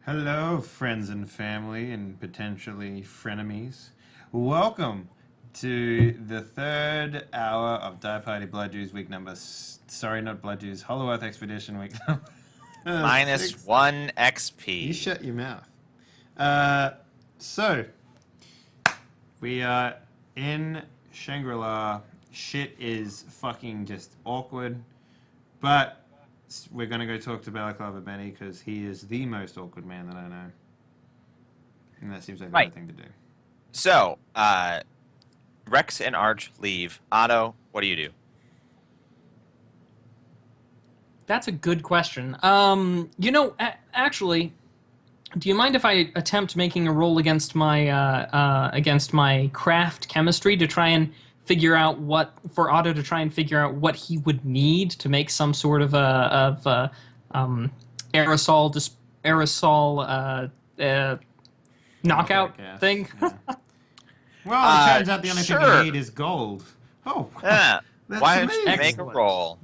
Hello, friends and family, and potentially frenemies. Welcome to the third hour of Die Party Blood Jews week number. Sorry, not Blood Jews. Hollow Earth Expedition week number. Minus six. 1 XP. You shut your mouth. So we are in Shangri-La. Shit is fucking just awkward, but we're going to go talk to Balaclava Benny because he is the most awkward man that I know. And that seems like the right thing to do. So, Rex and Arch leave. Otto, what do you do? That's a good question. Actually, do you mind if I attempt making a roll against my craft chemistry to try and figure out Otto to try and figure out what he would need to make some sort of aerosol knockout thing? Yeah. Well, it turns out the only thing you need is gold. Oh, yeah. That's Why amazing. don't you make a roll?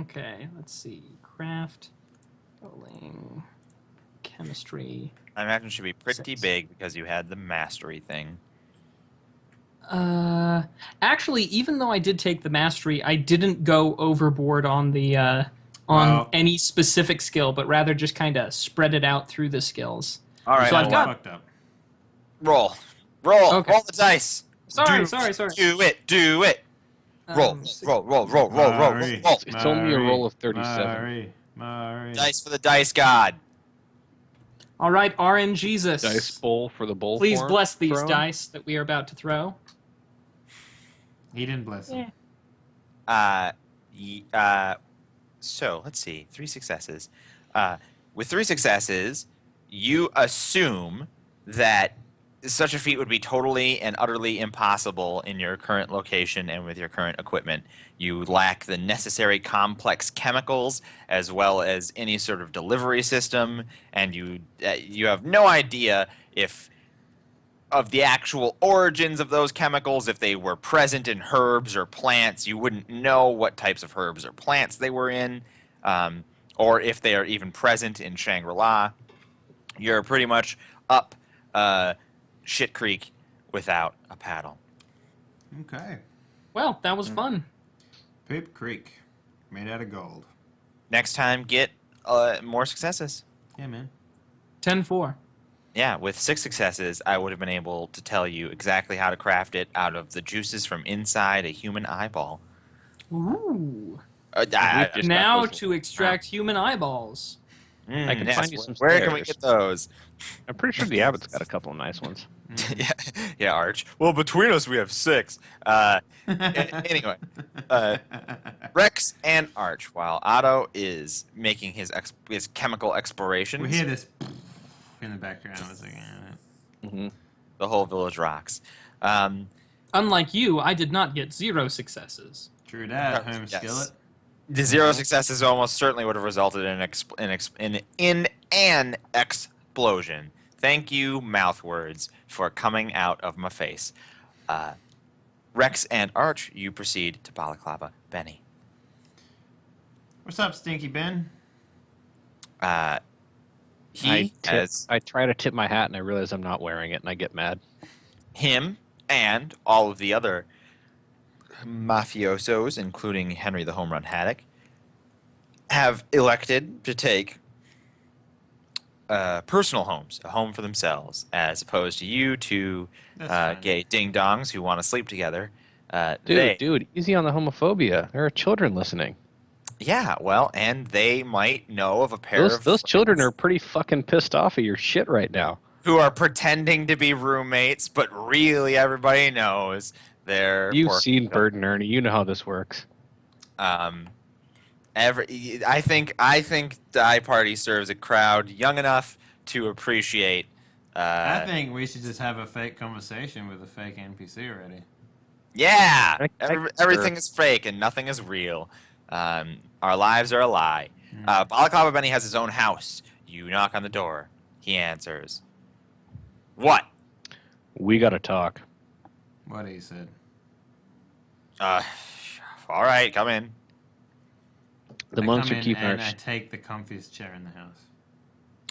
Okay, let's see. Craft, rolling, chemistry. I imagine it should be pretty 6. big because you had the mastery thing. Actually, even though I did take the mastery, I didn't go overboard on the any specific skill, but rather just kind of spread it out through the skills. All right, so I've got fucked up. Roll Okay. Roll the dice. Sorry. Do it. Roll. It's only a roll of 37. Mari. Dice for the dice god. All right, RNGesus. Dice bowl for the bowl. Please form bless these thrown. dice that we are about to throw. He didn't bless him. So let's see. 3 successes. With 3 successes, you assume that such a feat would be totally and utterly impossible in your current location and with your current equipment. You lack the necessary complex chemicals as well as any sort of delivery system, and you have no idea of the actual origins of those chemicals. If they were present in herbs or plants, you wouldn't know what types of herbs or plants they were in, or if they are even present in Shangri-La. You're pretty much up Shit Creek without a paddle. Okay. Well, that was fun. Poop Creek, made out of gold. Next time, get more successes. Yeah, man. 10-4. Yeah, with 6 successes, I would have been able to tell you exactly how to craft it out of the juices from inside a human eyeball. Ooh. Now to extract human eyeballs. I can find you some Where can we spares. get those? I'm pretty sure the Abbott's got a couple of nice ones. yeah, Arch. Well, between us, we have 6. Anyway, Rex and Arch, while Otto is making his chemical explorations. We hear this in the background. I was like, The whole village rocks. Unlike you, I did not get 0 successes. True that, home Yes. skillet. The 0 successes almost certainly would have resulted in an explosion. Thank you, mouth words, for coming out of my face. Rex and Arch, you proceed to Balaclava Benny. What's up, Stinky Ben? I try to tip my hat and I realize I'm not wearing it and I get mad. Him and all of the other mafiosos, including Henry the Home Run Haddock, have elected to take personal homes, a home for themselves, as opposed to you two gay ding-dongs who want to sleep together. Dude, easy on the homophobia. There are children listening. Yeah, well, and they might know of a pair of Those children are pretty fucking pissed off of your shit right now. who are pretending to be roommates, but really everybody knows they're. You've seen Bert and Ernie. You know how this works. I think Die Party serves a crowd young enough to appreciate. I think we should just have a fake conversation with a fake NPC already. Yeah, everything is fake and nothing is real. Our lives are a lie. Balaclava Benny has his own house. You knock on the door. He answers. What? We gotta talk. What he said. All right, come in. The I monks come are in keeping and our... I take the comfiest chair in the house.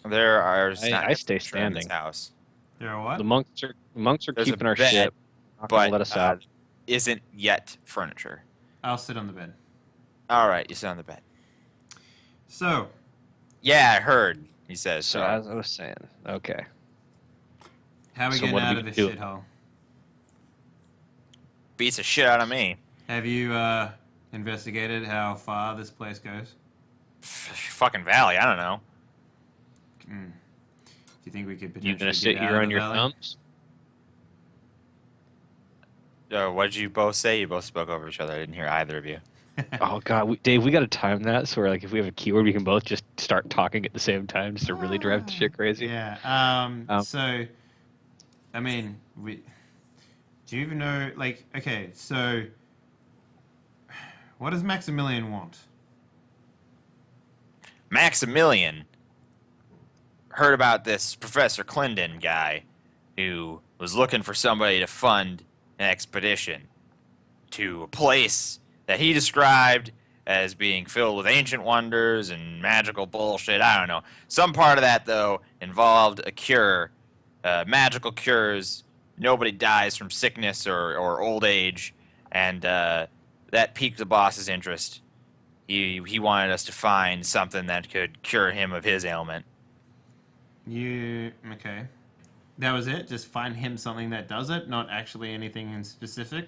There are. I stay in this standing. house. There are what? The monks are There's a keeping our bed, ship. Not gonna but let us out. isn't yet furniture. I'll sit on the bed. All right, you sit on the bed. So, Yeah, I heard. He says So so. as I was saying, okay. how are we So getting what do out we of this do? shithole? Beats the shit out of me. Have you investigated how far this place goes? Fucking valley. I don't know. Do you think we could You potentially gonna sit get out here of on the your valley? thumbs? What did you both say? You both spoke over each other. I didn't hear either of you. Oh God, Dave, we got to time that so we're like, if we have a keyword, we can both just start talking at the same time, just to really drive the shit crazy. Yeah. So, I mean, do you even know? Like, okay, so, what does Maximilian want? Maximilian heard about this Professor Clendon guy who was looking for somebody to fund an expedition to a place that he described as being filled with ancient wonders and magical bullshit. I don't know. Some part of that, though, involved a cure, magical cures. Nobody dies from sickness or old age, and that piqued the boss's interest. He wanted us to find something that could cure him of his ailment. Okay. That was it? Just find him something that does it, not actually anything in specific?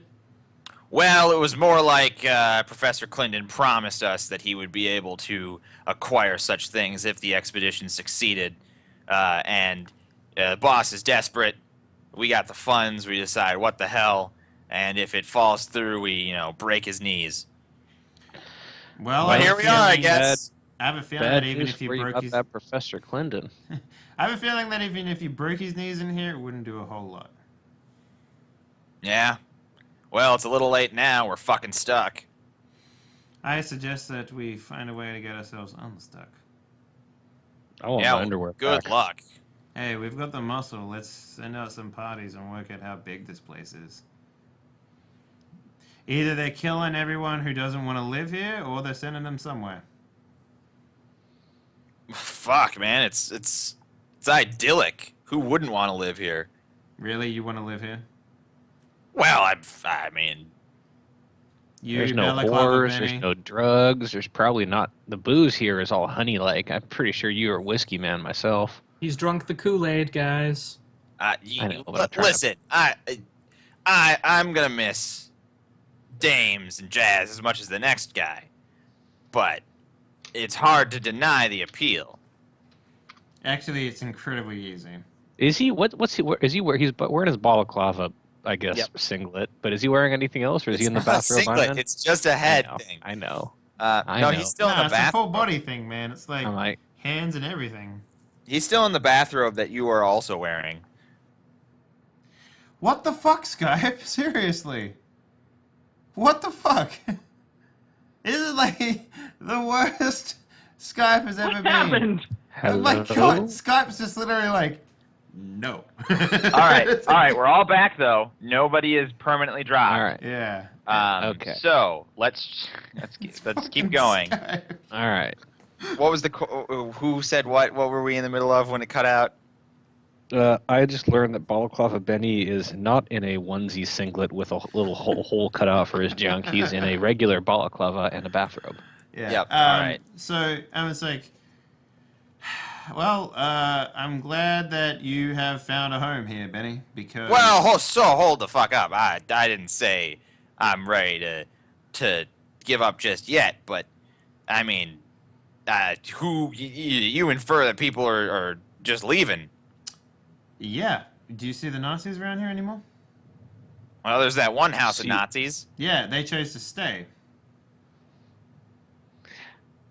Well, it was more like Professor Clendon promised us that he would be able to acquire such things if the expedition succeeded. And the boss is desperate. We got the funds. We decide what the hell. And if it falls through, we, break his knees. Well, But here we are, I guess. I have a feeling Bad that even news if you for you broke about his... that Professor Clendon. I have a feeling that even if you broke his knees in here, it wouldn't do a whole lot. Yeah. Well, it's a little late now. We're fucking stuck. I suggest that we find a way to get ourselves unstuck. I want Yeah, my underwear good back. luck. Hey, we've got the muscle. Let's send out some parties and work out how big this place is. Either they're killing everyone who doesn't want to live here, or they're sending them somewhere. Fuck, man. It's idyllic. Who wouldn't want to live here? Really, you want to live here? Well, I mean, There's no Balaclava whores, Benny? there's no drugs, there's probably not... The booze here is all honey-like. I'm pretty sure you're a whiskey man myself. He's drunk the Kool-Aid, guys. I know, but I'm trying to- listen, I'm gonna miss dames and jazz as much as the next guy, but it's hard to deny the appeal. Actually, it's incredibly easy. Is he... What's he... Is he... He's wearing his balaclava, I guess, Yep. singlet. But is he wearing anything else, or is he in the It's not a bathrobe? singlet, it's just a head thing. I know. No, know. he's still in No, the it's a full bathrobe. body thing, man. It's like I'm like, hands and everything. He's still in the bathrobe that you are also wearing. What the fuck, Skype? Seriously. What the fuck? Is it like the worst Skype has ever What been? happened? Oh my hello? god, Skype's just literally like, no. All right, we're all back though. Nobody is permanently dropped. All right. Yeah. Okay. So let's keep going. Skype. All right. What was who said what? What were we in the middle of when it cut out? I just learned that Balaclava Benny is not in a onesie singlet with a little hole cut out for his junk. He's in a regular balaclava and a bathrobe. Yeah. Yep, alright. So I was like, well, I'm glad that you have found a home here, Benny, because... Well, hold the fuck up. I didn't say I'm ready to give up just yet, but I mean, you infer that people are just leaving. Yeah. Do you see the Nazis around here anymore? Well, there's that one house of See- Nazis. Yeah, they chose to stay.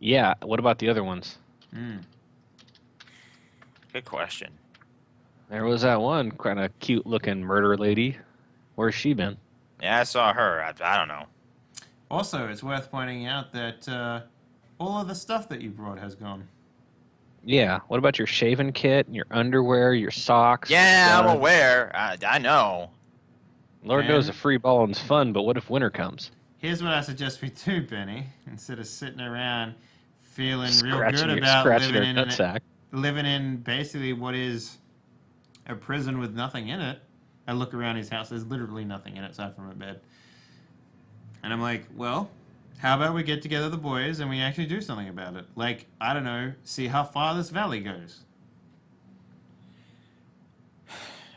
Yeah. What about the other ones? Mm. Good question. There was that one kind of cute-looking murder lady. Where's she been? Yeah, I saw her. I don't know. Also, it's worth pointing out that all of the stuff that you brought has gone. Yeah. What about your shaving kit, your underwear, your socks? Yeah, I'm aware. I know. Lord And- knows a free balling's fun, but what if winter comes? Here's what I suggest we do, Benny. Instead of sitting around feeling real Scratching good your, about scratching living her in an... nutsack. living in basically what is a prison with nothing in it. I look around his house. There's literally nothing in it aside from a bed. And I'm like, well, how about we get together the boys and we actually do something about it? Like, I don't know, see how far this valley goes.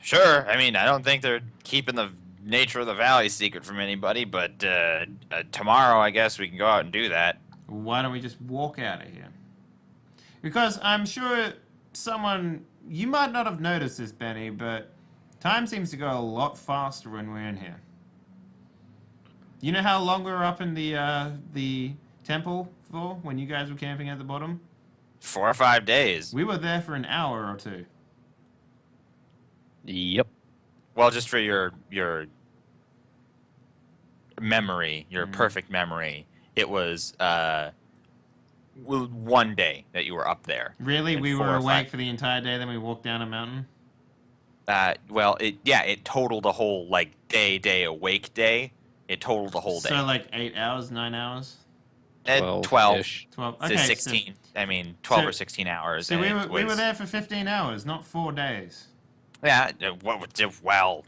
Sure. I mean, I don't think they're keeping the nature of the valley secret from anybody, but tomorrow, I guess we can go out and do that. Why don't we just walk out of here? Because I'm sure someone... You might not have noticed this, Benny, but time seems to go a lot faster when we're in here. You know how long we were up in the temple for when you guys were camping at the bottom? 4 or 5 days. We were there for an hour or two. Yep. Well, just for your memory, your perfect memory, it was 1 day that you were up there. Really? And We 4 were or awake 5. for the entire day, then we walked down a mountain? Well, it totaled a whole day awake day. It totaled the whole day. So like 8 hours, 9 hours? 12 12-ish. 12. to Okay, 16. I mean, 12 so- or 16 hours. So and we it were was- there for 15 hours, not 4 days. Yeah. Well,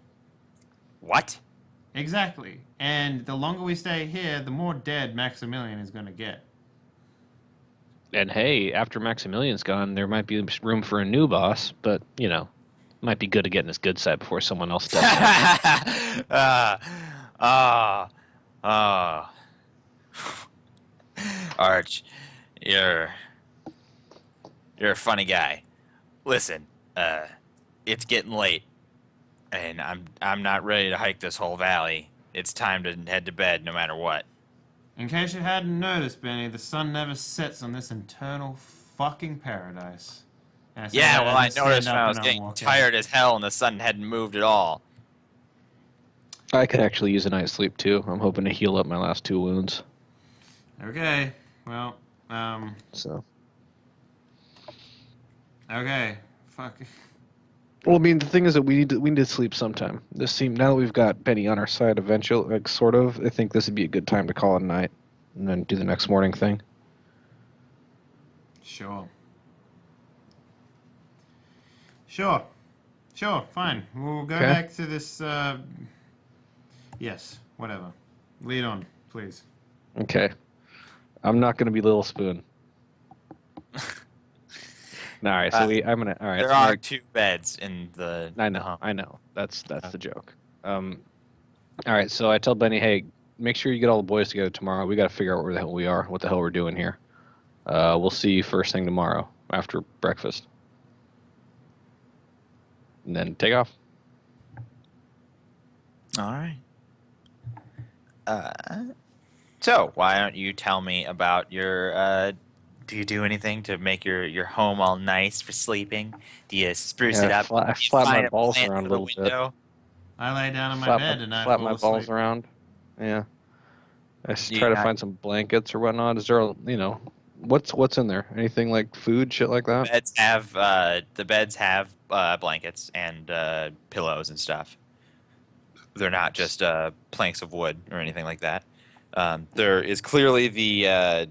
what? Exactly. And the longer we stay here, the more dead Maximilian is going to get. And hey, after Maximilian's gone, there might be room for a new boss, but, you know, might be good to get in his good side before someone else steps in. Arch, you're a funny guy. Listen, it's getting late, and I'm not ready to hike this whole valley. It's time to head to bed, no matter what. In case you hadn't noticed, Benny, the sun never sets on this eternal fucking paradise. And say Yeah, that well, as I noticed stand when up I was and getting walk out. tired as hell, and the sun hadn't moved at all. I could actually use a night's sleep, too. I'm hoping to heal up my last 2 wounds. Okay, well, So, okay, fuck. well, I mean, the thing is that we need to sleep sometime. Now that we've got Benny on our side, eventually, like sort of, I think this would be a good time to call it a night, and then do the next morning thing. Sure, fine. We'll go Okay. back to this, yes, whatever. Lead on, please. Okay, I'm not going to be Little Spoon. All right, so all right. There so are like- 2 beds in the. I know. That's the joke. All right, so I tell Benny, hey, make sure you get all the boys together tomorrow. We got to figure out where the hell we are, what the hell we're doing here. We'll see you first thing tomorrow after breakfast, and then take off. All right. So why don't you tell me about your? Do you do anything to make your home all nice for sleeping? Do you spruce Yeah, it up? I Do you flap find my a balls plant around for a the little bit. window? I lay down on my Flap bed and I flap fall my asleep. balls around. Yeah. I You try to got- find some blankets or whatnot. Is there, what's in there? Anything like food, shit like that? The beds have blankets and pillows and stuff. They're not just planks of wood or anything like that. There is clearly they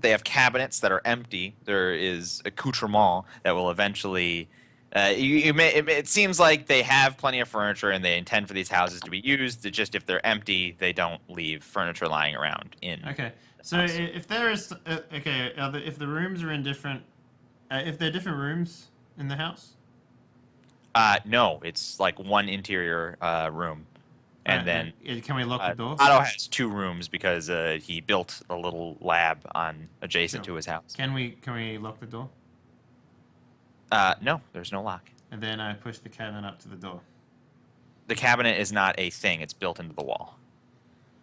have cabinets that are empty. There is accoutrement that will eventually. It seems like they have plenty of furniture and they intend for these houses to be used. It's just if they're empty, they don't leave furniture lying around in. Okay, so if there is, if the rooms are in different, if they're different rooms in the house, No, it's like one interior room, and then can we lock the door? Otto has 2 rooms because he built a little lab adjacent Sure. to his house. Can we lock the door? No, there's no lock. And then I push the cabinet up to the door. The cabinet is not a thing; it's built into the wall.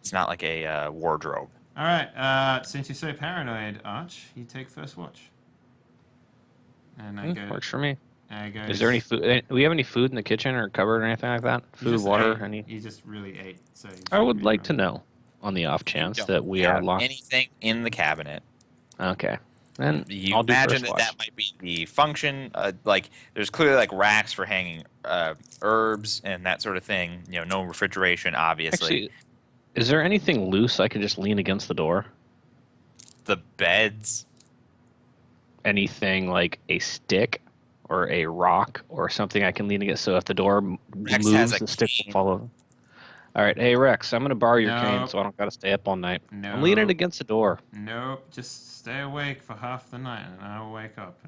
It's not like a wardrobe. All right. Since you're so paranoid, Arch, you take first watch. And I go. Works for me. I go. Is there any food? Do we have any food in the kitchen or cupboard or anything like that? You Food, just water, ate. any? You just really ate. So. you I would really like to don't- know, on the off chance Don't that we have are locked. anything in the cabinet. Okay, then You I'll do imagine first that watch. that might be the function. Like there's clearly like racks for hanging herbs and that sort of thing. No refrigeration, obviously. Actually, is there anything loose I could just lean against the door? The beds. anything like a stick or a rock or something I can lean against? So if the door Rex has moves, a the stick will cane. follow. All right, hey Rex, I'm gonna borrow your cane Nope. so I don't gotta stay up all night. No. I'm leaning against the door. Nope. Just stay awake for half the night, and I'll wake up.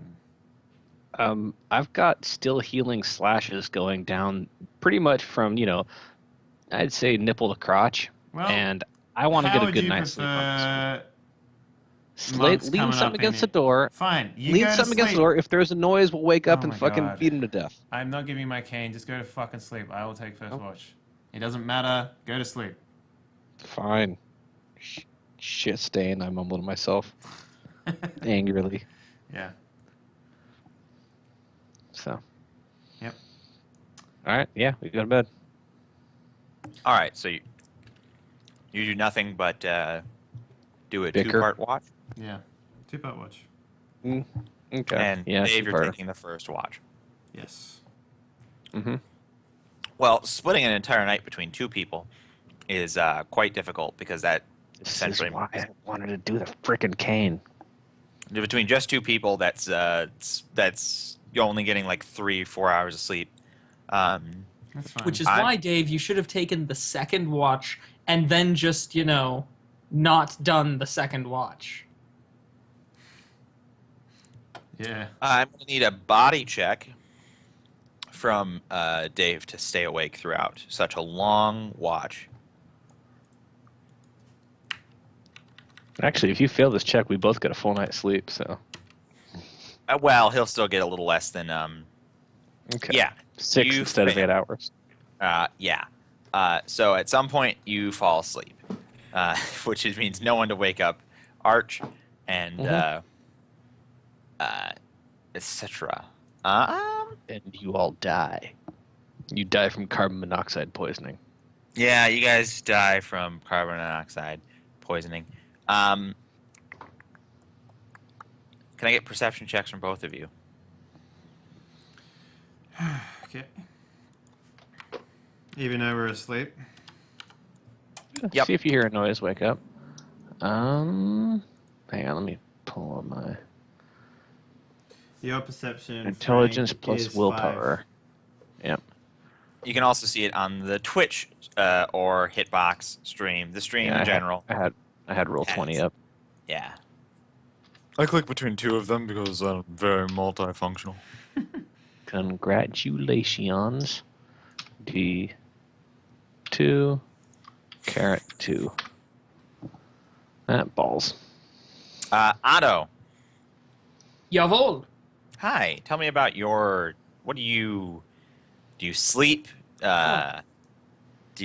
And I've got still healing slashes going down pretty much from, I'd say nipple to crotch. well, And I want to how get a would good you night's sleep on this one. prefer monks Lean coming something up in against the it? door. Fine. You Lean go to something against the sleep. door. If there's a noise, we'll wake up Oh and my fucking God. beat him to death. I'm not giving you my cane. Just go to fucking sleep. I will take first Nope. watch. It doesn't matter. Go to sleep. Fine. Shit stain, I mumble to myself angrily. Yeah. So. Yep. All right. Yeah, we go to bed. All right, so you do nothing but do a Bicker. 2-part watch, Yeah. 2-part watch. Okay. and yeah, Dave, you're two-parter. taking the first watch. Yes. Mm-hmm. Well, splitting an entire night between 2 people is quite difficult because that This essentially is why I wanted to do the frickin' cane. between just 2 people, that's you're only getting like 3-4 hours of sleep. That's fine. Which is I'm- why, Dave, you should have taken the second watch and then just, not done the second watch. Yeah. I'm going to need a body check from Dave to stay awake throughout such a long watch. Actually, if you fail this check, we both get a full night's sleep. So. Well, he'll still get a little less than Okay. yeah. 6 you instead of fail. 8 hours. Yeah. So at some point you fall asleep, which means no one to wake up Arch and etc. And you all die. You die from carbon monoxide poisoning. Yeah, you guys die from carbon monoxide poisoning. Can I get perception checks from both of you? Okay. Even though we're asleep. Yep. See if you hear a noise, wake up. Hang on, let me pull up my Your perception. intelligence Frank, plus is willpower. Yep. You can also see it on the Twitch or Hitbox stream. The stream Yeah, in general. I had roll Yes. 20 up. Yeah. I click between 2 of them because I'm very multifunctional. Congratulations. D2 caret 2. That balls. Otto. Jawohl. Hi. Tell me about your. What do you sleep? Do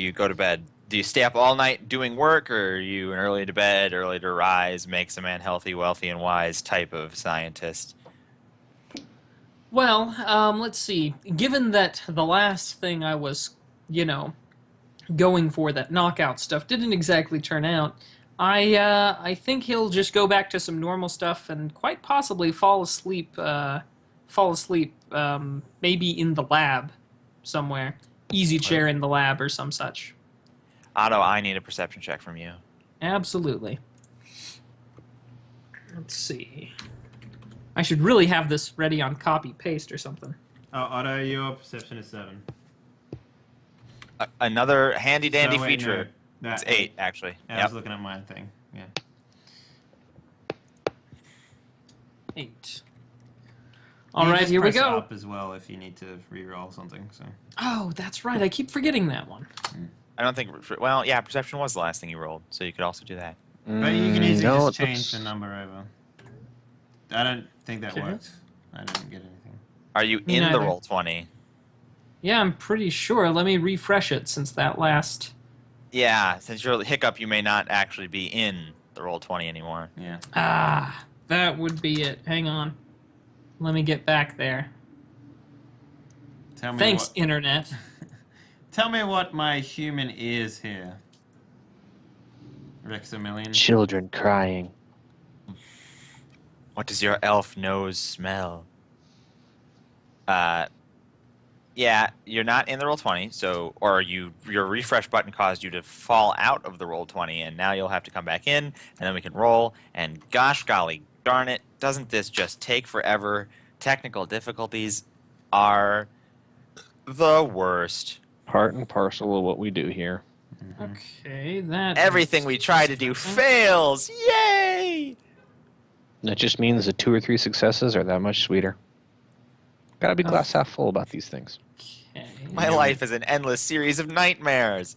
you go to bed? Do you stay up all night doing work, or are you an early to bed, early to rise, makes a man healthy, wealthy, and wise type of scientist? Well, let's see. Given that the last thing I was, going for, that knockout stuff, didn't exactly turn out, I think he'll just go back to some normal stuff and quite possibly fall asleep, maybe in the lab somewhere. Easy chair in the lab or some such. Otto, I need a perception check from you. Absolutely. Let's see. I should really have this ready on copy paste or something. Oh, Otto, your perception is 7. Another handy dandy So, wait, feature. No, It's 8, actually. I Yep. was looking at my thing. Yeah. 8. You All right, just here we press go. Up as well if you need to re-roll something. So. Oh, that's right. I keep forgetting that one. I don't think. Well, yeah, perception was the last thing you rolled, so you could also do that. But you can easily no, just change that's- the number over. I don't think that Okay. worked. I didn't get anything. Are you Me in the neither. roll 20? Yeah, I'm pretty sure. Let me refresh it since that last. Yeah, since you're hiccup, you may not actually be in the roll 20 anymore. Yeah. Ah, that would be it. Hang on. Let me get back there. Tell me Thanks, what. Internet. Tell me what my human is here. Rexamillion. Children crying. What does your elf nose smell? Yeah, you're not in the roll 20, so your refresh button caused you to fall out of the roll 20, and now you'll have to come back in, and then we can roll. And gosh golly, Darn it, doesn't this just take forever? Technical difficulties are the worst. Part and parcel of what we do here. Okay, that. Everything we try to do fails. Yay! That just means the 2 or 3 successes are that much sweeter. Gotta be glass half full about these things. Okay. My life is an endless series of nightmares.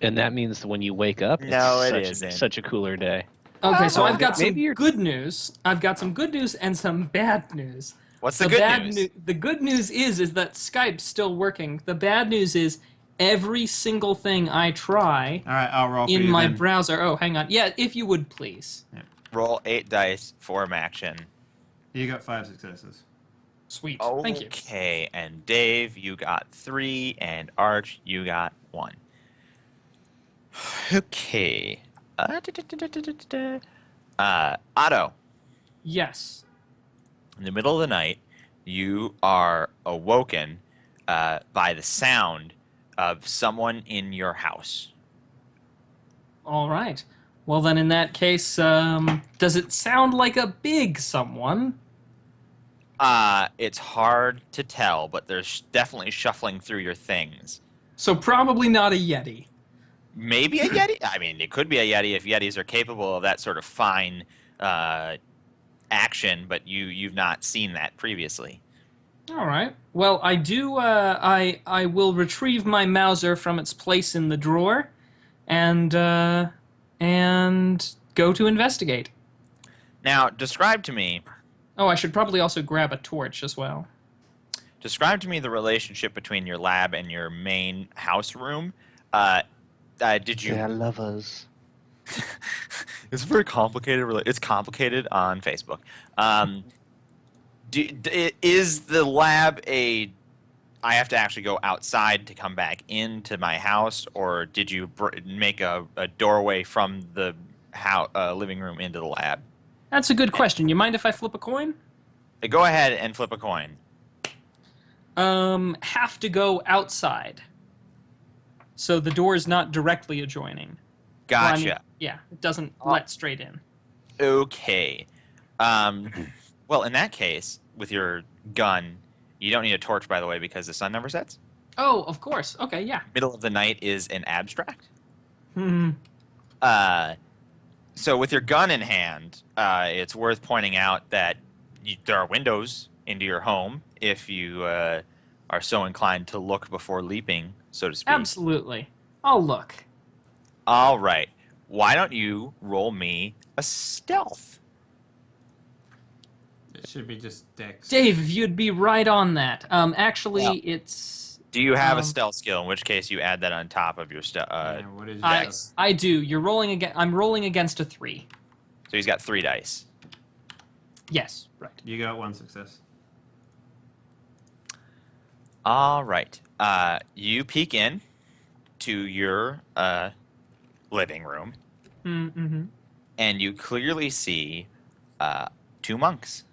And that means that when you wake up, No, it it's isn't. such a cooler day. Okay, so I've got some Maybe you're- good news. I've got some good news and some bad news. What's the good news? The good news is that Skype's still working. The bad news is every single thing I try All right, I'll roll for in you my then. browser. Oh, hang on. Yeah, if you would please. Roll 8 dice for action. You got 5 successes. Sweet. Thank you. Okay, and Dave, you got 3, and Arch, you got 1. Okay. Otto, Yes. in the middle of the night, you are awoken by the sound of someone in your house. All right. Well, then in that case, does it sound like a big someone? It's hard to tell, but there's definitely shuffling through your things. So probably not a Yeti. Maybe a Yeti? I mean, it could be a Yeti if Yetis are capable of that sort of fine action, but you've not seen that previously. All right. Well, I do. I will retrieve my Mauser from its place in the drawer, and go to investigate. Now, describe to me Oh, I should probably also grab a torch as well. the relationship between your lab and your main house room. Did you? They're lovers. It's very complicated. It's complicated on Facebook. Is the lab a? I have to actually go outside to come back into my house, or did you make a doorway from the living room into the lab? That's a good question. You mind if I flip a coin? Go ahead and flip a coin. Have to go outside. So the door is not directly adjoining. Well, I Gotcha. mean, yeah, it doesn't let straight in. Okay. Well, in that case, with your gun, you don't need a torch, by the way, because the sun never sets. Oh, of course. Okay, yeah. Middle of the night is an abstract. Hmm. So with your gun in hand, it's worth pointing out that there are windows into your home if you are so inclined to look before leaping, so to speak. Absolutely. I'll look. All right. Why don't you roll me a stealth? It should be just Dex. Dave, you'd be right on that. Actually, Yeah. it's... Do you have a stealth skill? In which case, you add that on top of your stealth. Yeah, what is I, Dex? I do. You're rolling again. I'm rolling against a 3. So he's got 3 dice. Yes, right. You got 1 success. All right. You peek in to your living room, Mm-hmm. and you clearly see 2 monks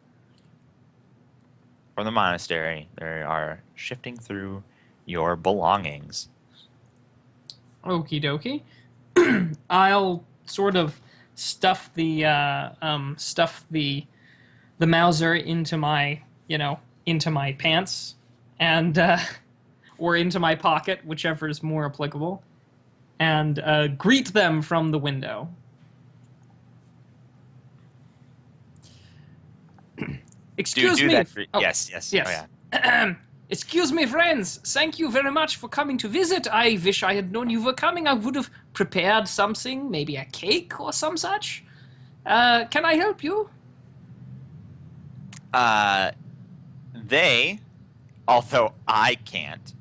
from the monastery. They are shifting through your belongings. Okie dokie. I'll sort of stuff the Mauser into my into my pants and or into my pocket, whichever is more applicable, and greet them from the window. Excuse do me. that. Oh, Yes. yes. Oh, yeah. Excuse me, friends. Thank you very much for coming to visit. I wish I had known you were coming. I would have prepared something, maybe a cake or some such. Can I help you? They, although I can't,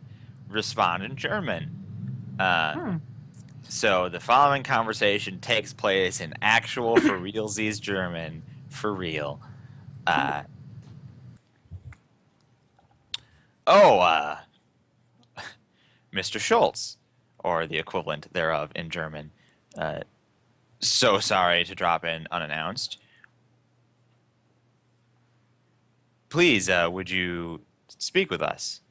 respond in German. So the following conversation takes place in actual for realsies German. For real. Mr. Schultz, or the equivalent thereof in German. So sorry to drop in unannounced. Please, would you speak with us?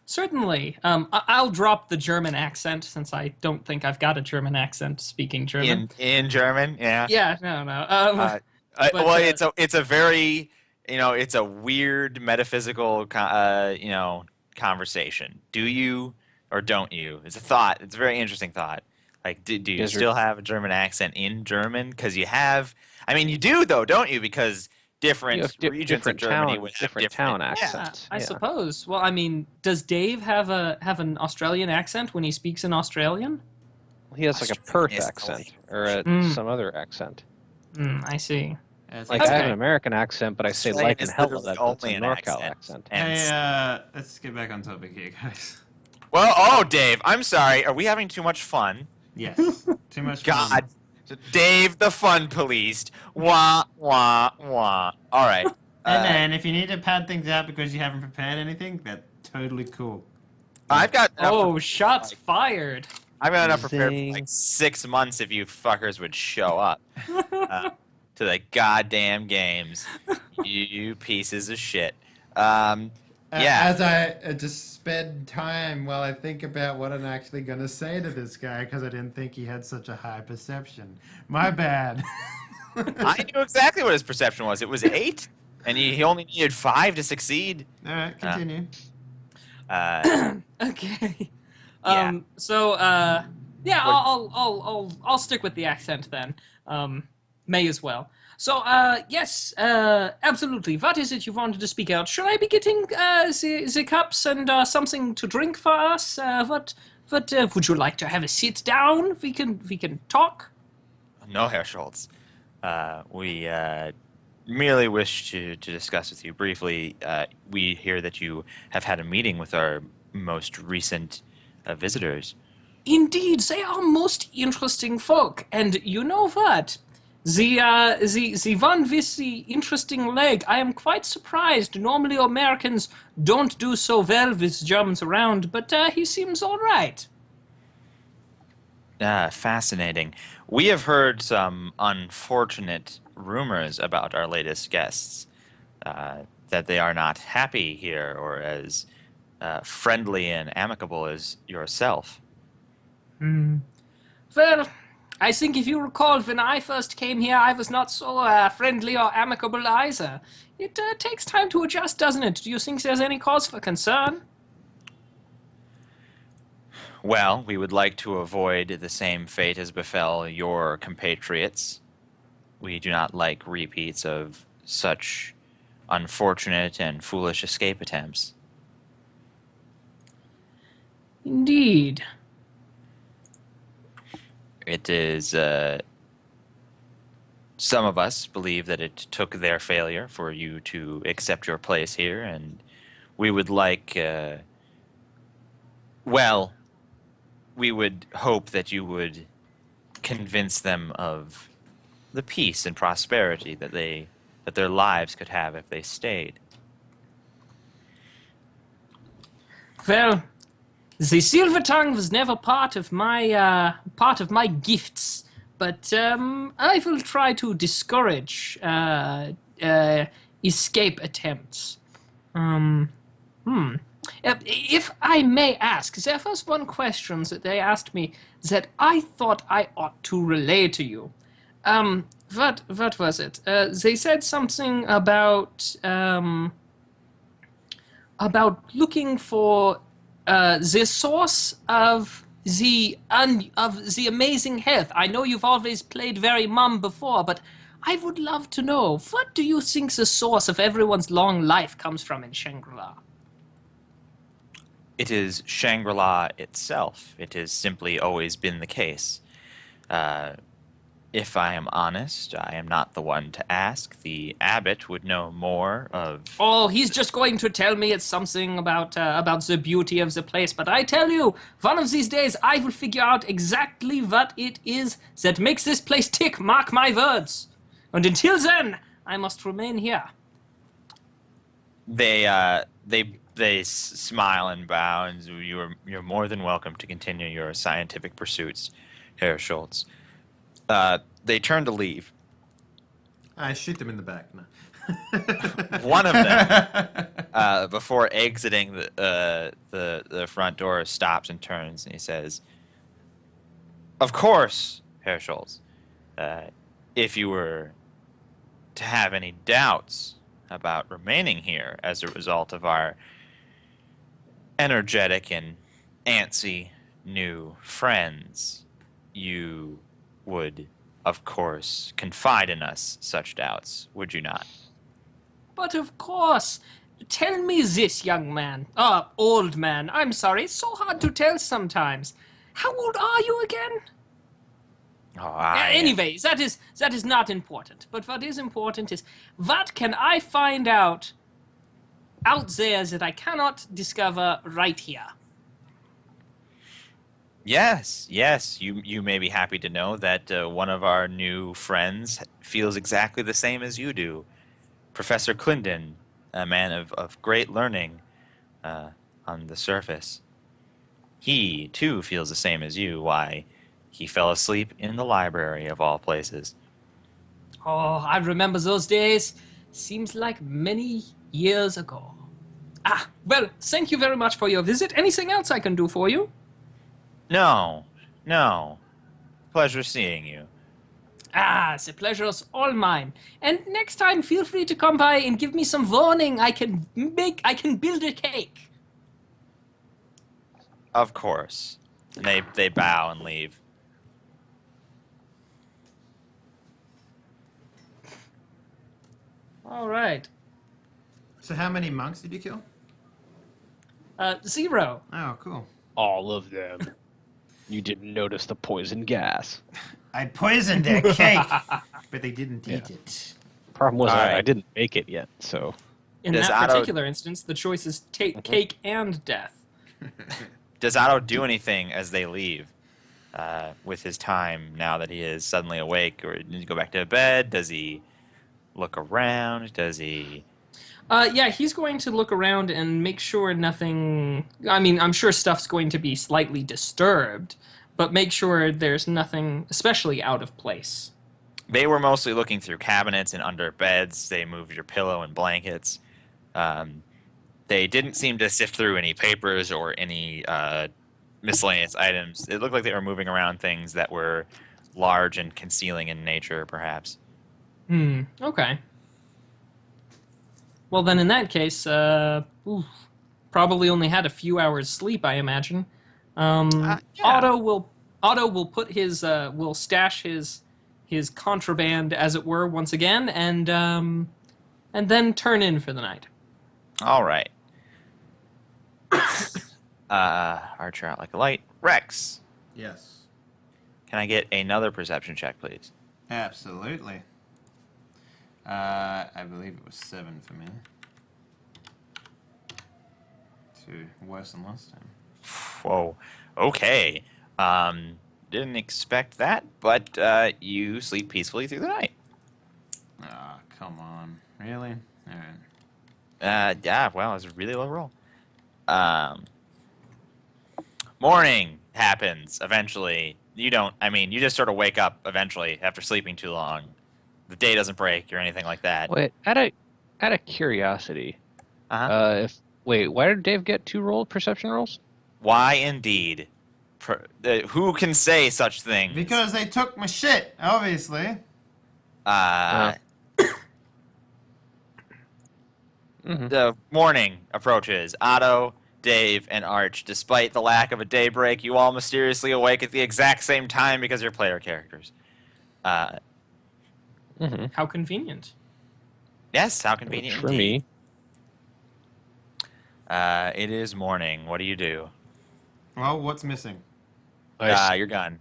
Certainly. I'll drop the German accent since I don't think I've got a German accent speaking German. In German, yeah. Yeah, no. But, well, it's a very it's a weird metaphysical conversation. Do you or don't you? It's a thought. It's a very interesting thought. Like, do you Guys are- still have a German accent in German? Because you have. I mean, you do though, don't you? Because You different have regions different of Germany town, would have different town yeah. accents. I Yeah. suppose. Well, I mean, does Dave have an Australian accent when he speaks in Australian? He has like a Australian Perth is accent the or Mm. some other accent. I see. It's Like I have Okay. an American accent, but I say Australian like and is hella. literally That's a only an NorCal accent. accent. And Hey, let's get back on topic here, guys. well, Dave, I'm sorry. Are we having too much fun? Yes. Too much God, fun. Dave, the fun police. Wah wah wah. All right. And then, if you need to pad things out because you haven't prepared anything, that's totally cool. I've got enough Oh, shots fired. I've got enough prepared for Zing. like 6 months if you fuckers would show up to the goddamn games. You pieces of shit. Yeah. As I just spend time while I think about what I'm actually going to say to this guy because I didn't think he had such a high perception. My bad. I knew exactly what his perception was. It was 8, and he only needed 5 to succeed. All right, continue. Okay. Yeah. So, yeah, I'll stick with the accent then. May as well. So, yes, absolutely. What is it you wanted to speak out? Should I be getting the cups and something to drink for us? What would you like to have a sit down? We can talk. No, Herr Schultz. We merely wish to discuss with you briefly. We hear that you have had a meeting with our most recent visitors. Indeed, they are most interesting folk, and you know what? The one with the interesting leg, I am quite surprised. Normally Americans don't do so well with Germans around, but he seems all right. Fascinating. We have heard some unfortunate rumors about our latest guests, that they are not happy here or as friendly and amicable as yourself. Well, I think if you recall, when I first came here, I was not so friendly or amicable either. It takes time to adjust, doesn't it? Do you think there's any cause for concern? Well, we would like to avoid the same fate as befell your compatriots. We do not like repeats of such unfortunate and foolish escape attempts. Indeed. It is, some of us believe that it took their failure for you to accept your place here, and we would like, well, we would hope that you would convince them of the peace and prosperity that their lives could have if they stayed. Well, the silver tongue was never part of my gifts, but I will try to discourage escape attempts. If I may ask, there was one question that they asked me that I thought I ought to relay to you. What was it? They said something about looking for the source of the amazing health. I know you've always played very mum before, but I would love to know, what do you think the source of everyone's long life comes from in Shangri-La? It is Shangri-La itself. It has simply always been the case. If I am honest, I am not the one to ask. The abbot would know more of... Oh, he's just going to tell me it's something about the beauty of the place. But I tell you, one of these days I will figure out exactly what it is that makes this place tick, mark my words. And until then, I must remain here. They smile and bow, and you're more than welcome to continue your scientific pursuits, Herr Schultz. They turn to leave. I shoot them in the back. No. One of them, before exiting the front door, stops and turns, and he says, "Of course, Herr Schultz, if you were to have any doubts about remaining here as a result of our energetic and antsy new friends, you would, of course, confide in us such doubts, would you not? But of course. Tell me this, young man. Old man. I'm sorry. It's so hard to tell sometimes. How old are you again? Oh, Anyways, that is not important. But what is important is, what can I find out there that I cannot discover right here? Yes. You may be happy to know that one of our new friends feels exactly the same as you do. Professor Clendon, a man of great learning on the surface. He, too, feels the same as you. Why, he fell asleep in the library, of all places. Oh, I remember those days. Seems like many years ago. Well, thank you very much for your visit. Anything else I can do for you? No. Pleasure seeing you. The pleasure's all mine. And next time, feel free to come by and give me some warning. I can build a cake. Of course. And they bow and leave. All right. So how many monks did you kill? 0. Oh, cool. All of them. You didn't notice the poison gas. I poisoned their cake, but they didn't eat it. Problem was All I right. didn't bake it yet, so In Does that Otto- particular instance, the choice is cake and death. Does Otto do anything as they leave with his time now that he is suddenly awake? Or does he go back to bed? Does he look around? Does he... Yeah, he's going to look around and make sure nothing... I mean, I'm sure stuff's going to be slightly disturbed, but make sure there's nothing especially out of place. They were mostly looking through cabinets and under beds. They moved your pillow and blankets. They didn't seem to sift through any papers or any miscellaneous items. It looked like they were moving around things that were large and concealing in nature, perhaps. Okay. Well, then in that case, probably only had a few hours sleep, I imagine. Yeah. Otto will put his will stash his contraband, as it were, once again, and then turn in for the night. All right. Archer out like a light. Rex, Yes. can I get another perception check, please? Absolutely. I believe it was 7 for me. 2 worse than last time. Whoa. Okay. Didn't expect that, but you sleep peacefully through the night. Ah, come on. Really? Alright. Yeah, well, it was a really low roll. Morning happens eventually. You just sort of wake up eventually after sleeping too long. The day doesn't break or anything like that. wait. Out of curiosity, Uh-huh. why did Dave get 2 perception rolls? Why indeed? Who can say such things? Because they took my shit, obviously. The morning approaches. Otto, Dave, and Arch. Despite the lack of a daybreak, you all mysteriously awake at the exact same time because you're player characters. How convenient. Yes, how convenient For indeed. me. It is morning. What do you do? Well, what's missing? Your gun.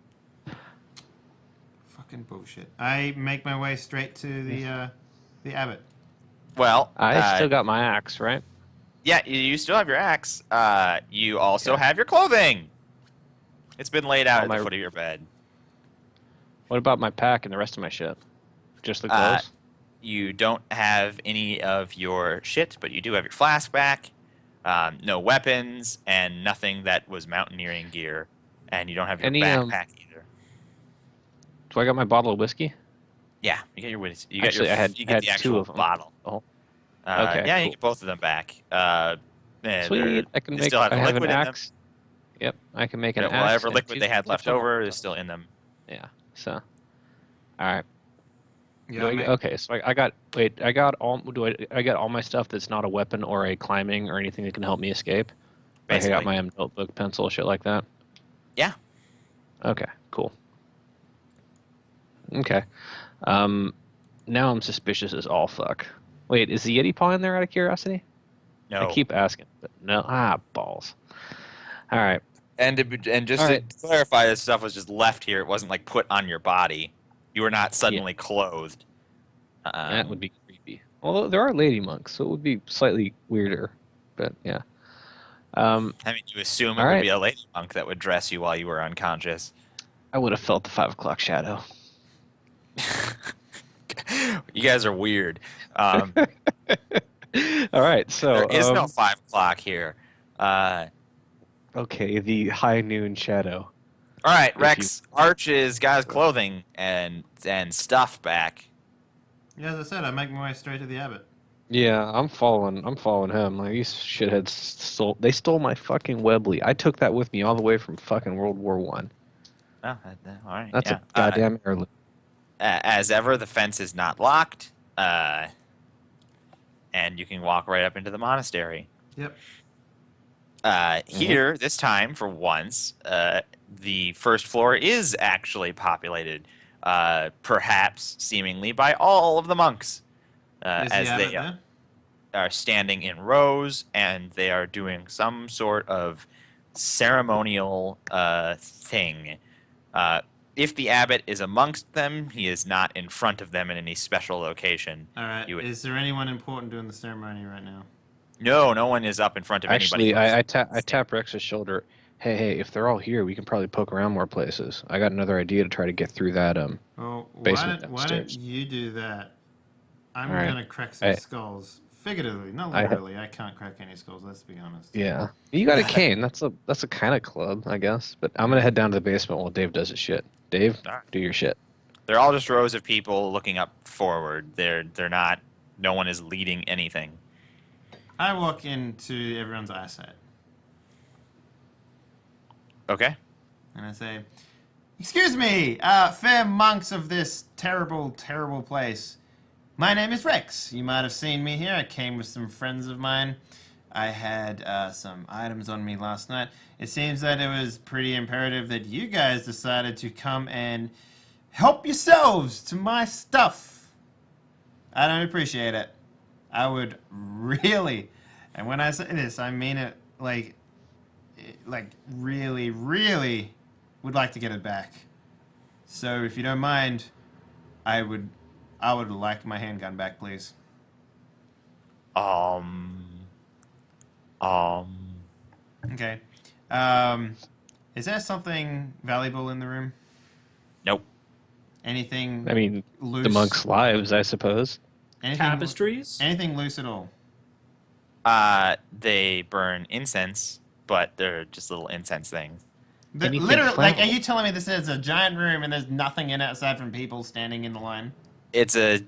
Fucking bullshit. I make my way straight to the abbot. Well, I still got my axe, right? yeah, you still have your axe. You also have your clothing. It's been laid out at the foot of your bed. What about my pack and the rest of my shit? Just the clothes? You don't have any of your shit, but you do have your flask back. No weapons and nothing that was mountaineering gear, and you don't have your backpack either. Do I got my bottle of whiskey? Yeah, you get your whiskey. You Actually, get I the had actual 2 of them. bottle. Oh. Okay, Yeah, you cool. get both of them back. Sweet. I can they make. still have I the have liquid an in them. axe. Yep, I can make an axe. Whatever and liquid 2 they had left perception over rolls. is still in them. Yeah. So, all right. Yeah, Okay, so I got. Wait, I got all. I got all my stuff that's not a weapon or a climbing or anything that can help me escape? Like I got Basically. my notebook, pencil, shit like that. Yeah. Okay, cool. Okay. Now I'm suspicious as all fuck. Wait, is the Yeti paw in there out of curiosity? I No. keep asking, but no. Balls. All right. And just All to right. clarify, this stuff was just left here. It wasn't like put on your body. You were not suddenly clothed. That would be creepy. Although there are lady monks, so it would be slightly weirder. But yeah. I mean, you assume it All would right. be a lady monk that would dress you while you were unconscious. I would have felt the 5 o'clock shadow. You guys are weird. All right. So There is no 5 o'clock here. okay, the high noon shadow. All right, If Rex Arch's got his clothing and stuff back. Yeah, as I said, I make my way straight to the abbot. Yeah, I'm following him. Like these shitheads stole my fucking Webley. I took that with me all the way from fucking World War One. Oh, all right. That's yeah. a goddamn heirloom. As ever, the fence is not locked, and you can walk right up into the monastery. Yep. Here, this time, for once, the first floor is actually populated, perhaps seemingly by all of the monks, Is the as abbot they there? are standing in rows and they are doing some sort of ceremonial thing. If the abbot is amongst them, he is not in front of them in any special location. All right. You would- Is there anyone important doing the ceremony right now? No one is up in front of Actually, anybody. I tap Rex's shoulder. Hey, if they're all here, we can probably poke around more places. I got another idea to try to get through that Well, basement why don't downstairs. you do that? I'm All right. gonna crack some I- skulls. Figuratively, not I- literally. I can't crack any skulls. Let's be honest. Yeah. You got a cane. That's a kind of club, I guess. But I'm gonna head down to the basement while Dave does his shit. Dave, All right. do your shit. They're all just rows of people looking up forward. They're not. No one is leading anything. I walk into everyone's eyesight Okay. and I say, "Excuse me, fair monks of this terrible, terrible place. My name is Rex. You might have seen me here. I came with some friends of mine. I had some items on me last night. It seems that it was pretty imperative that you guys decided to come and help yourselves to my stuff. I don't appreciate it. I would really, and when I say this, I mean it like really, really would like to get it back. So if you don't mind, I would like my handgun back, please." Okay. Is there something valuable in the room? Nope. Anything I mean, loose? the monks' lives, I suppose. Anything, Tapestries? anything loose at all? They burn incense, but they're just little incense things. Anything Literally, like, are flammable? you telling me this is a giant room and there's nothing in it aside from people standing in the line? It's a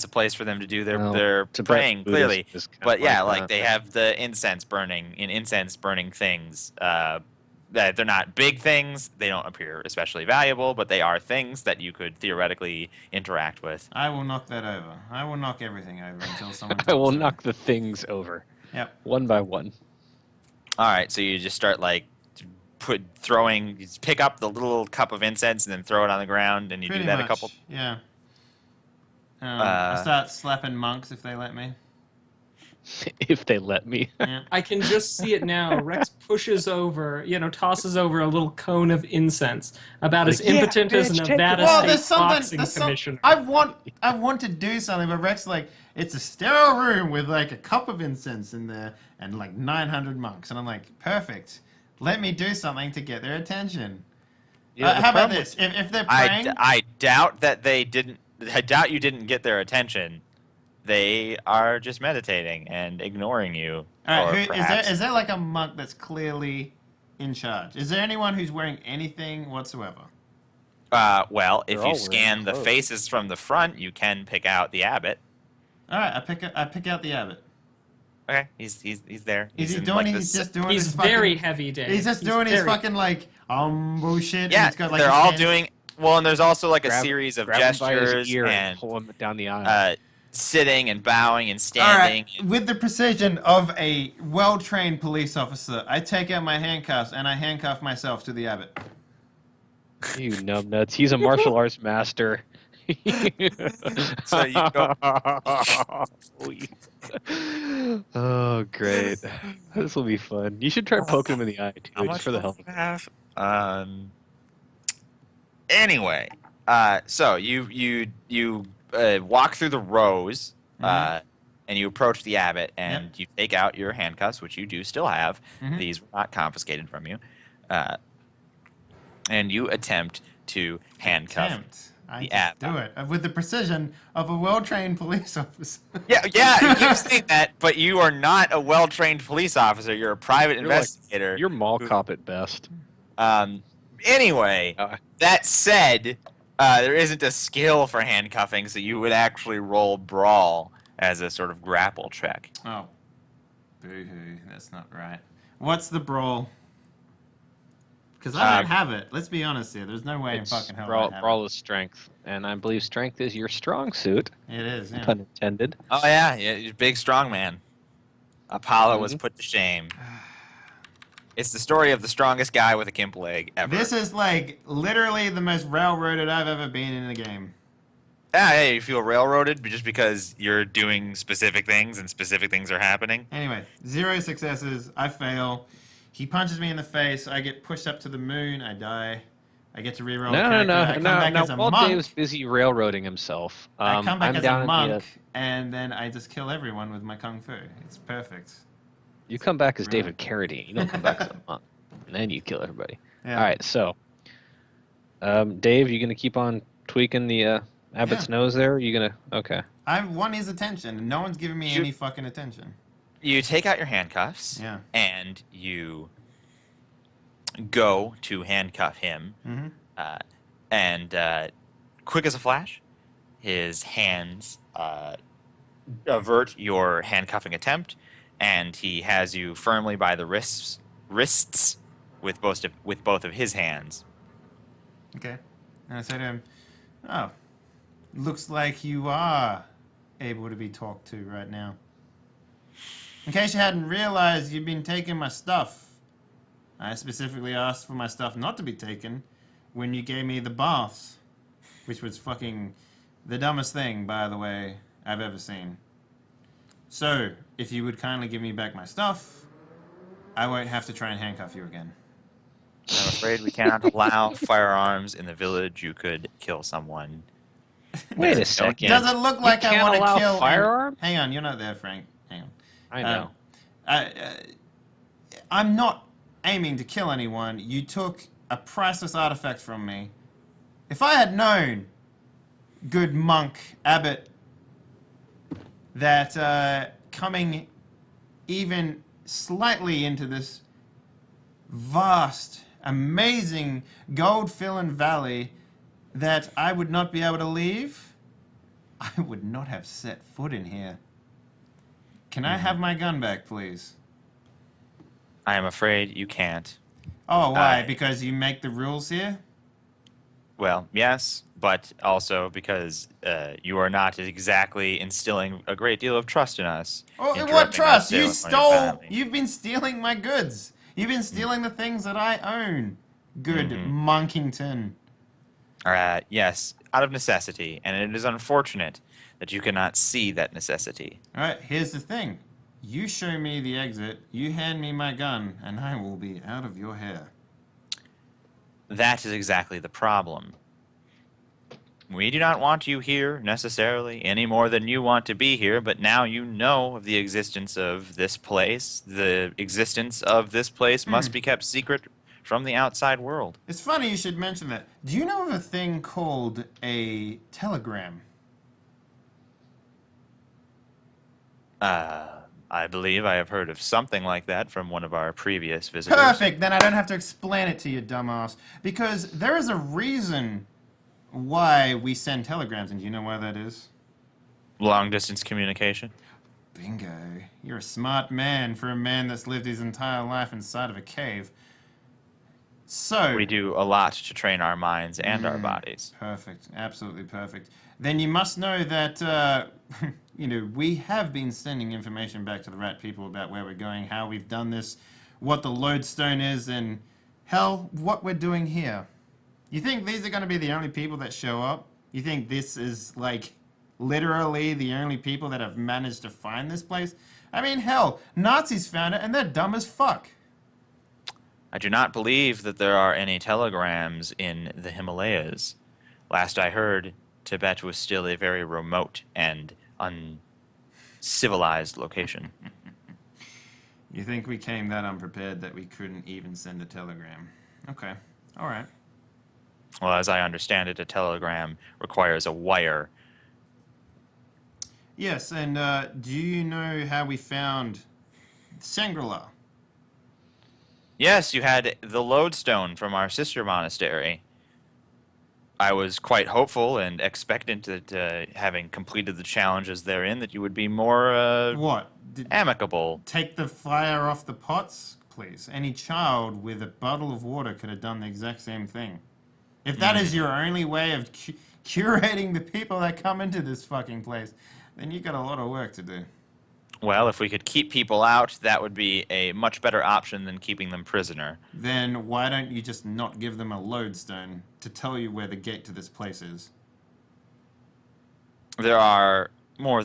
place for them to do Well, their Tibet praying, Buddhism clearly. is kind But of yeah, like like that. they have the incense burning things. That they're not big things. They don't appear especially valuable, but they are things that you could theoretically interact with. I will knock that over. I will knock everything over until someone I will tells me. knock the things over, Yep. one by one. All right, so you just start like you just pick up the little cup of incense and then throw it on the ground, and you Pretty do that much, a couple. Yeah. I start slapping monks if they let me. If they let me. Yeah. I can just see it now. Rex pushes over, tosses over a little cone of incense, about as Like, yeah, impotent as a bitch, take Nevada it. Well, State there's something. boxing There's some, commissioner. I want to do something, but Rex like it's a sterile room with like a cup of incense in there and like 900 monks, and I'm like, perfect. Let me do something to get their attention. Yeah, the how about problem- this? If they're praying, I doubt that they didn't. I doubt you didn't get their attention. They are just meditating and ignoring you. all or right, perhaps- is there like a monk that's clearly in charge? Is there anyone who's wearing anything whatsoever? Well, if They're all you scan wearing the clothes. faces from the front, you can pick out the abbot. All right, I pick out the abbot. Okay, he's there. Is he in, doing? like, He's this- just doing. He's his very fucking, heavy, Dave. He's just doing his very- fucking like bullshit. and Yeah, he's got, like, they're his all hands- doing Well, and there's also like a Grab- series of grab him by his gestures ear and pull him down the aisle. sitting and bowing and All standing. right, with the precision of a well-trained police officer, I take out my handcuffs and I handcuff myself to the abbot. You numbnuts. He's a martial arts master. So you go. Oh, great. This will be fun. You should try poking him in the eye, too, How just much for the fun hell do you have? Anyway, so you walk through the rows, Mhm. and you approach the abbot, and you take out your handcuffs, which you do still have. Mhm. These were not confiscated from you, and you attempt to handcuff. I the just abbot. do it with the precision of a well-trained police officer. Yeah, you keep saying that, but you are not a well-trained police officer. You're a private investigator. You're mall cop at best. Anyway, that said, there isn't a skill for handcuffing, so you would actually roll brawl as a sort of grapple check. Oh, boo-hoo! That's not right. What's the brawl? Because I don't have it. Let's be honest here. There's no way in fucking hell I have brawl is strength, and I believe strength is your strong suit. it. It is, yeah. Pun intended. Oh yeah, you're a big strong man. Apollo was put to shame. It's the story of the strongest guy with a kimp leg ever. This is like literally the most railroaded I've ever been in a game. Yeah, you feel railroaded just because you're doing specific things and specific things are happening. Anyway, 0 successes. I fail. He punches me in the face. I get pushed up to the moon. I die. I get to reroll. I come back as a While monk. Dave's busy railroading himself, I come back I'm as down a at monk, and then I just kill everyone with my kung fu. It's perfect. You come back as Really? David Carradine. You don't come back as a monk, and then you kill everybody. Yeah. All right, so Dave, you gonna keep on tweaking the abbot's nose there? You gonna okay? I want his attention, and no one's giving me any fucking attention. You take out your handcuffs, Yeah. and you go to handcuff him, Mm-hmm. and quick as a flash, his hands avert your handcuffing attempt, and he has you firmly by the wrists with both of his hands. Okay. And I say to him, "Oh, looks like you are able to be talked to right now. In case you hadn't realized, you've been taking my stuff. I specifically asked for my stuff not to be taken when you gave me the baths, which was fucking the dumbest thing, by the way, I've ever seen. So, if you would kindly give me back my stuff, I won't have to try and handcuff you again." I'm afraid we cannot allow firearms in the village. You could kill someone. Wait a second. Does it look like I can't want to allow kill... firearms? Hang on, you're not there, Frank. Hang on. I know. I'm not aiming to kill anyone. You took a priceless artifact from me. If I had known, good monk, abbot, that coming even slightly into this vast, amazing, gold-filling valley that I would not be able to leave, I would not have set foot in here. Can I have my gun back, please? I am afraid you can't. Oh, why? Because you make the rules here? Well, yes, but also because you are not exactly instilling a great deal of trust in us. Oh, what interrupting us trust? You ceremony family. You've been stealing my goods. You've been stealing the things that I own. Good Monkington. Yes, out of necessity, and it is unfortunate that you cannot see that necessity. Alright, here's the thing. You show me the exit, you hand me my gun, and I will be out of your hair. That is exactly the problem. We do not want you here, necessarily, any more than you want to be here, but now you know of the existence of this place. The existence of this place must be kept secret from the outside world. It's funny you should mention that. Do you know of a thing called a telegram? I believe I have heard of something like that from one of our previous visitors. Perfect! Then I don't have to explain it to you, dumbass. Because there is a reason why we send telegrams, and do you know why that is? Long-distance communication? Bingo. You're a smart man for a man that's lived his entire life inside of a cave. So We do a lot to train our minds and our bodies. perfect, absolutely perfect. Then you must know that we have been sending information back to the rat people about where we're going, how we've done this, what the lodestone is, and hell, what we're doing here. You think these are going to be the only people that show up? You think this is like literally the only people that have managed to find this place? I mean, hell, Nazis found it and they're dumb as fuck. I do not believe that there are any telegrams in the Himalayas. Last I heard, Tibet was still a very remote and uncivilized location. You think we came that unprepared that we couldn't even send a telegram? Okay, all right. Well, as I understand it, a telegram requires a wire. Yes, and do you know how we found Shangri-La? Yes, you had the lodestone from our sister monastery. I was quite hopeful and expectant that, having completed the challenges therein, that you would be more What? amicable. Take the fire off the pots, please. Any child with a bottle of water could have done the exact same thing. If that is your only way of curating the people that come into this fucking place, then you got a lot of work to do. Well, if we could keep people out, that would be a much better option than keeping them prisoner. Then why don't you just not give them a lodestone to tell you where the gate to this place is? There is more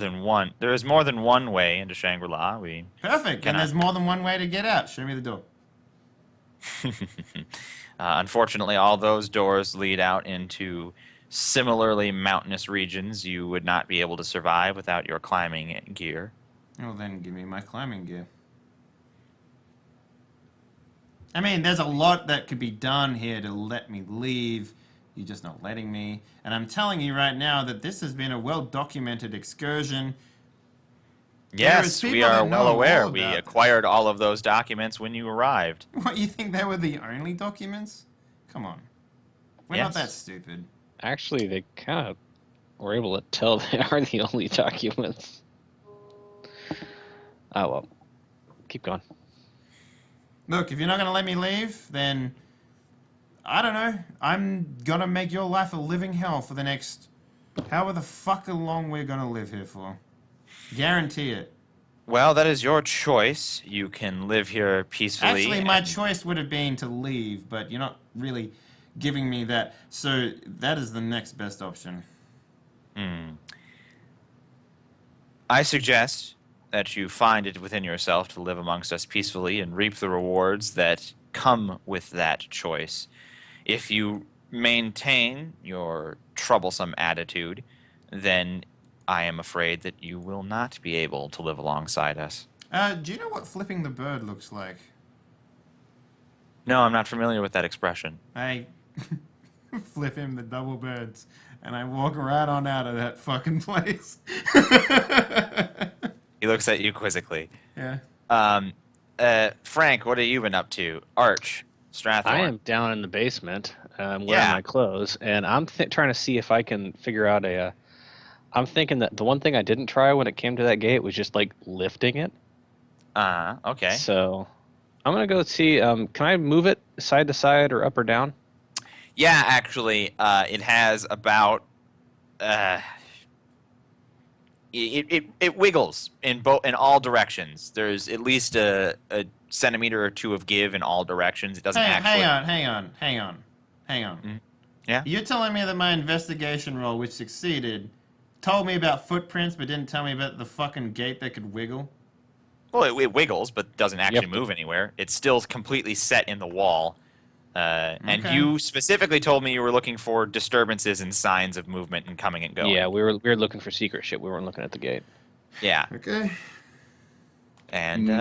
than one way into Shangri-La. Perfect, and there's more than one way to get out. Show me the door. Unfortunately, all those doors lead out into similarly mountainous regions. You would not be able to survive without your climbing gear. Well, then give me my climbing gear. I mean, there's a lot that could be done here to let me leave. You're just not letting me. And I'm telling you right now that this has been a well-documented excursion. Yes, There is we people are that well know aware. all We about acquired all of those documents when you arrived. What, you think they were the only documents? Come on. We're not Yes. that stupid. Actually, they kind of were able to tell they are the only documents. Oh, well. Keep going. Look, if you're not going to let me leave, then I don't know. I'm going to make your life a living hell for the next however the fuck long we're going to live here for. Guarantee it. Well, that is your choice. You can live here peacefully. Actually, my and- choice would have been to leave, but you're not really giving me that. So that is the next best option. I suggest that you find it within yourself to live amongst us peacefully and reap the rewards that come with that choice. If you maintain your troublesome attitude, then I am afraid that you will not be able to live alongside us. Do you know what flipping the bird looks like? No, I'm not familiar with that expression. I flip him the double birds, and I walk right on out of that fucking place. He looks at you quizzically. Yeah. Frank, what have you been up to? Arch, Strathorn. I am down in the basement wearing Yeah. my clothes, and I'm trying to see if I can figure out a... I'm thinking that the one thing I didn't try when it came to that gate was just, like, lifting it. Okay. So I'm going to go see... can I move it side to side or up or down? Yeah, actually, it has about... It wiggles in all directions. There's at least a centimeter or two of give in all directions. It doesn't actually... Hang on. Yeah? You're telling me that my investigation roll, which succeeded, told me about footprints but didn't tell me about the fucking gate that could wiggle? Well, it wiggles, but doesn't actually Yep. move anywhere. It's still completely set in the wall. And Okay. you specifically told me you were looking for disturbances and signs of movement and coming and going. Yeah, we were looking for secret shit. We weren't looking at the gate. Yeah. Okay. And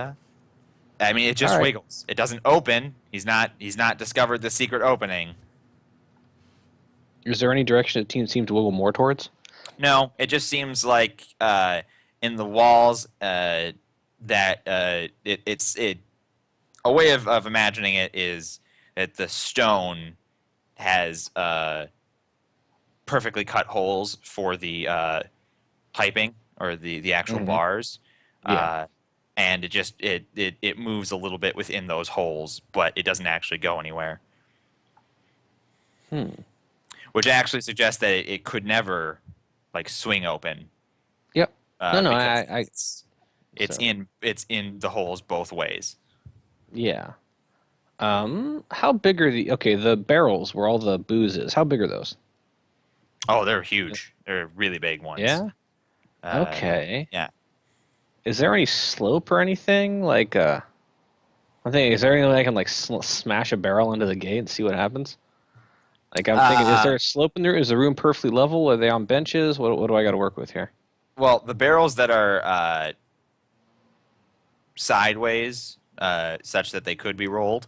I mean, it just All right. wiggles. It doesn't open. He's not discovered the secret opening. Is there any direction the team seemed to wiggle more towards? No, it just seems like in the walls that it's a way of imagining it is that the stone has perfectly cut holes for the piping or the actual Mhm. bars. Yeah. And it moves a little bit within those holes, but it doesn't actually go anywhere. Which actually suggests that it could never like swing open. Yep. No, Because so, it's in the holes both ways. yeah. How big are the barrels where all the booze is? How big are those? Oh, they're huge. They're really big ones. Yeah. Okay. Yeah. Is there any slope or anything? Like, I'm thinking, is there any way I can like smash a barrel into the gate and see what happens? Like, I'm thinking, is there a slope in there? Is the room perfectly level? Are they on benches? What do I got to work with here? Well, the barrels that are sideways, such that they could be rolled,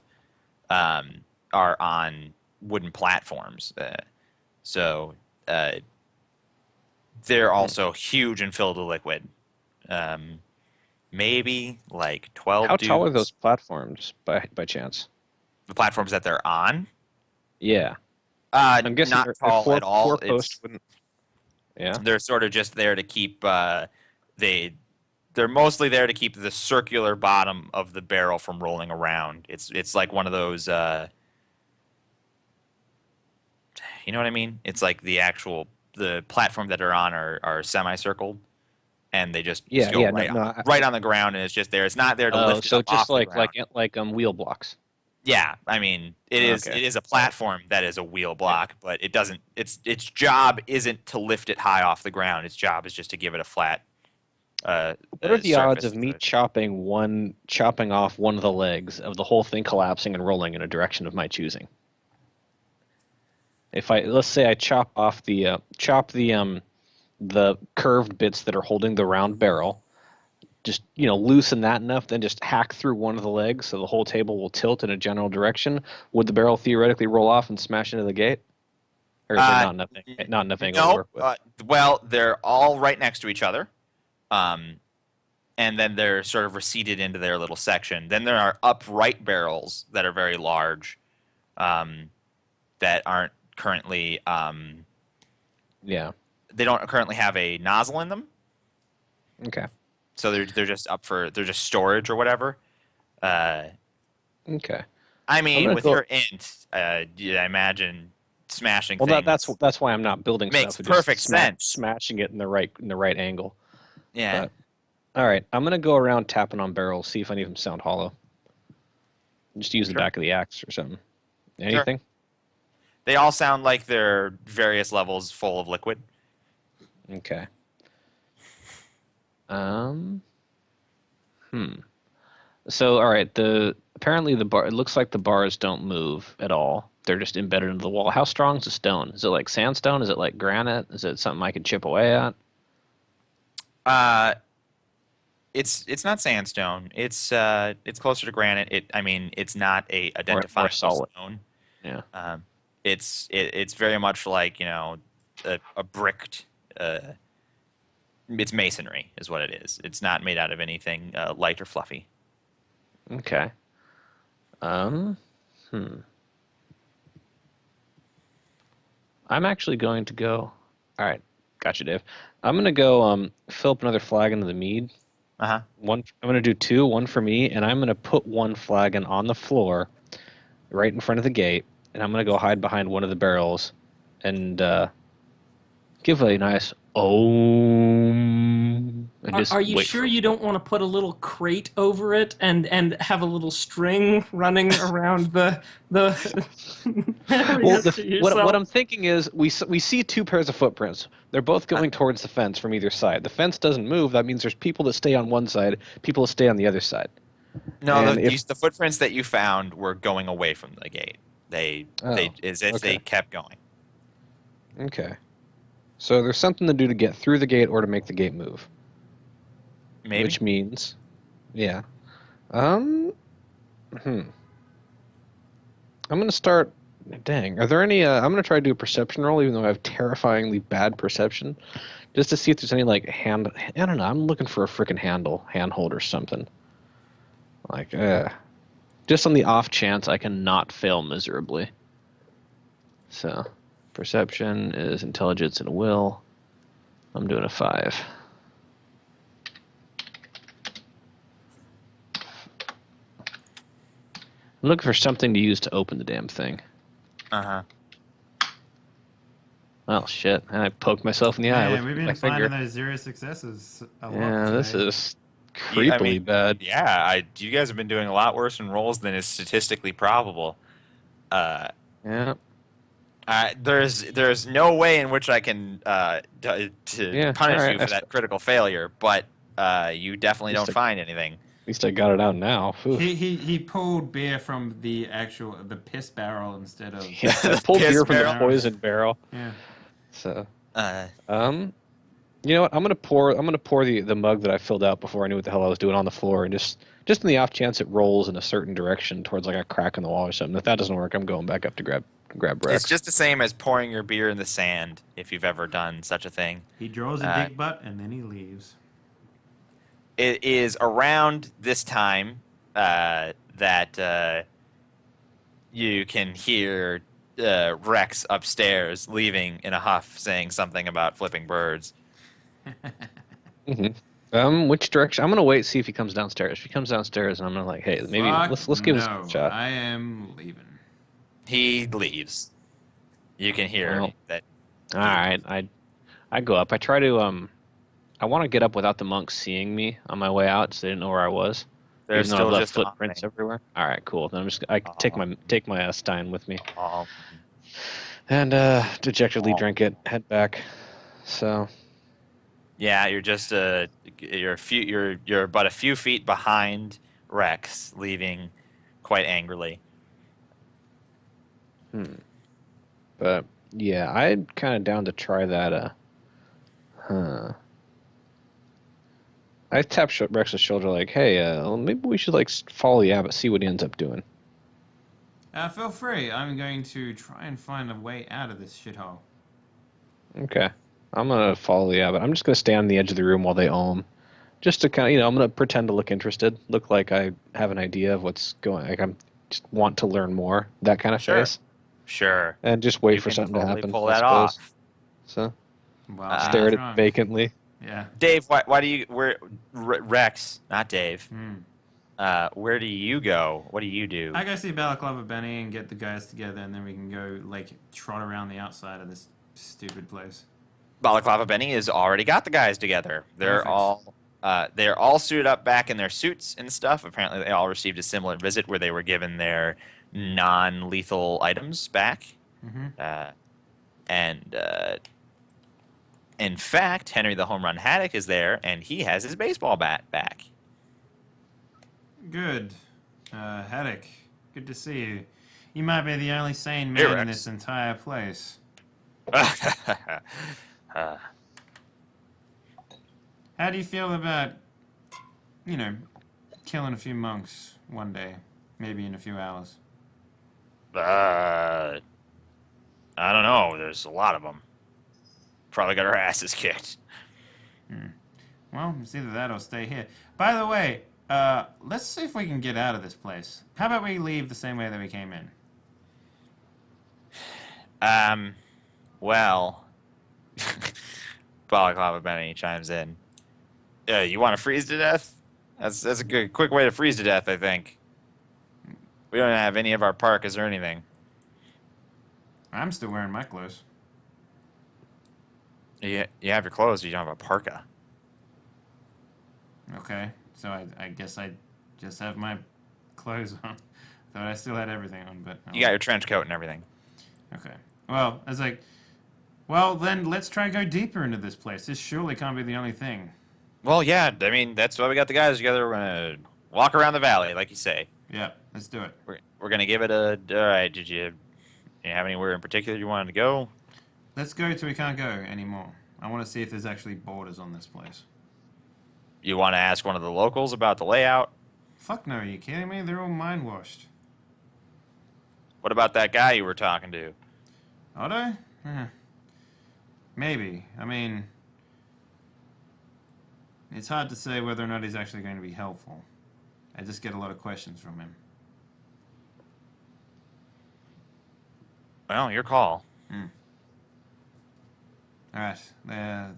are on wooden platforms. So they're also huge and filled with liquid. Maybe like 12 How tall are dudes. those platforms by chance? The platforms that they're on, Yeah. I'm guessing not they're tall at all. four post wooden. Yeah. They're sort of just there to keep they're mostly there to keep the circular bottom of the barrel from rolling around. It's like one of those you know what I mean? It's like the platform that they're on are semicircled, and they just Yeah, go yeah, right on the ground, and it's just there. It's not there to lift it so up just off the ground. like wheel blocks. Yeah, I mean Okay. it is a platform that is a wheel block, but it doesn't. Its job isn't to lift it high off the ground. Its job is just to give it a flat. What are the odds surface of me to- chopping off one of the legs of the whole thing collapsing and rolling in a direction of my choosing? If let's say I chop off the curved bits that are holding the round barrel, just loosen that enough, then just hack through one of the legs so the whole table will tilt in a general direction. Would the barrel theoretically roll off and smash into the gate? Or is there not enough angle to no, work with? well, they're all right next to each other, and then they're sort of receded into their little section. Then there are upright barrels that are very large, that aren't currently Yeah. they don't currently have a nozzle in them, Okay. so they're just they're just storage or whatever. Okay. I mean, gonna with go- your int, I imagine smashing Well, things that's why I'm not building makes stuff. perfect sense. Smashing it in the right angle. Yeah. But, all right, I'm gonna go around tapping on barrels, see if any of them sound hollow. Just use the Sure. back of the axe or something. Anything? They all sound like they're various levels full of liquid. Okay. Um. So, all right. Apparently the bar. It looks like the bars don't move at all. They're just embedded into the wall. How strong is the stone? Is it like sandstone? Is it like granite? Is it something I can chip away at? It's not sandstone. It's closer to granite. I mean, it's not a More identifiable solid. stone. Yeah. It's very much like a bricked. It's masonry, is what it is. It's not made out of anything light or fluffy. Okay. I'm actually going to go. All right. Gotcha, Dave. I'm gonna go fill up another flagon of the mead. Uh-huh. I'm gonna do two, one for me, and I'm gonna put one flagon on the floor, right in front of the gate, and I'm gonna go hide behind one of the barrels, and give a nice om, and just Are you wait sure for. you don't want to put a little crate over it and have a little string running around the area Well, to yourself? what I'm thinking is we see two pairs of footprints. They're both going towards the fence from either side. The fence doesn't move. That means there's people that stay on one side, people that stay on the other side. No, And the footprints that you found were going away from the gate. They as if they kept going. Okay. So there's something to do to get through the gate or to make the gate move. Maybe. Which means, yeah. I'm gonna start. Dang, are there any? I'm gonna try to do a perception roll, even though I have terrifyingly bad perception, just to see if there's any like hand. I don't know. I'm looking for a freaking handhold or something. Like, just on the off chance I cannot fail miserably. So, perception is intelligence and will. I'm doing a 5. I'm looking for something to use to open the damn thing. Uh-huh. Well, shit. And I poked myself in the eye Man, with we've my been finding finger. those 0 successes a lot Yeah, this today. is creepily bad. Yeah, you guys have been doing a lot worse in rolls than is statistically probable. Yeah. There's no way in which I can to Yeah. punish All you right. for that critical failure, but you definitely don't find anything. At least I got it out now. Oof. He pulled beer from the piss barrel instead of Yeah, I The pulled piss beer from the barrel. poison barrel. Yeah. So, Uh, you know what? I'm gonna pour the mug that I filled out before I knew what the hell I was doing on the floor, and just in the off chance it rolls in a certain direction towards like a crack in the wall or something. If that doesn't work, I'm going back up to grab Rex. it's just the same as pouring your beer in the sand, if you've ever done such a thing. He draws a big butt and then he leaves. It is around this time that you can hear Rex upstairs leaving in a huff, saying something about flipping birds. Which direction? I'm gonna wait, see if he comes downstairs. If he comes downstairs, and I'm gonna like, hey, maybe let's give this a shot. I am leaving. He leaves. You can hear Well, that. All right, I go up. I try to I want to get up without the monks seeing me on my way out, so they didn't know where I was. There's Even though still I've left just footprints everywhere. All right, cool. Then I take my Stein with me and dejectedly drink it. Head back. So. Yeah, you're just you're but a few feet behind Rex, leaving quite angrily. But yeah, I'm kind of down to try that. I tap Rex's shoulder like, hey, well, maybe we should like follow the abbot, see what he ends up doing. Feel free. I'm going to try and find a way out of this shithole. Okay. I'm going to follow the abbot. I'm just going to stand on the edge of the room while they ohm. Just to kind of, I'm going to pretend to look interested. Look like I have an idea of what's going on. Like I'm just want to learn more. That kind of face. Sure. And just wait You for can something totally to happen. pull I that suppose. off. So, Wow, stare at it drunk. vacantly. Yeah. Dave, why do you Rex, not Dave. Where do you go? What do you do? I go see Balaclava Benny and get the guys together, and then we can go like trot around the outside of this stupid place. Balaclava Benny has already got the guys together. They're all suited up back in their suits and stuff. Apparently, they all received a similar visit where they were given their non-lethal items back. In fact, Henry the Home Run Haddock is there, and he has his baseball bat back. Good. Haddock, good to see you. You might be the only sane man in this entire place. How do you feel about, killing a few monks one day, maybe in a few hours? I don't know. There's a lot of them. Probably got our asses kicked. Well, it's either that or stay here. By the way, let's see if we can get out of this place. How about we leave the same way that we came in? Well, Balaclava Benny chimes in. You want to freeze to death? That's a good, quick way to freeze to death, I think. We don't have any of our parkas or anything. I'm still wearing my clothes. You have your clothes, you don't have a parka. Okay, so I guess I just have my clothes on. Thought I still had everything on, but... You got your trench coat and everything. Okay. Well, I was like, well, then let's try and go deeper into this place. This surely can't be the only thing. Well, yeah, I mean, that's why we got the guys together. We're going to walk around the valley, like you say. Yeah, let's do it. We're going to give it a... All right, did you have anywhere in particular you wanted to go? Let's go till we can't go anymore. I want to see if there's actually borders on this place. You want to ask one of the locals about the layout? Fuck no, are you kidding me? They're all mind-washed. What about that guy you were talking to? Are they? Maybe. I mean, it's hard to say whether or not he's actually going to be helpful. I just get a lot of questions from him. Well, your call. Alright,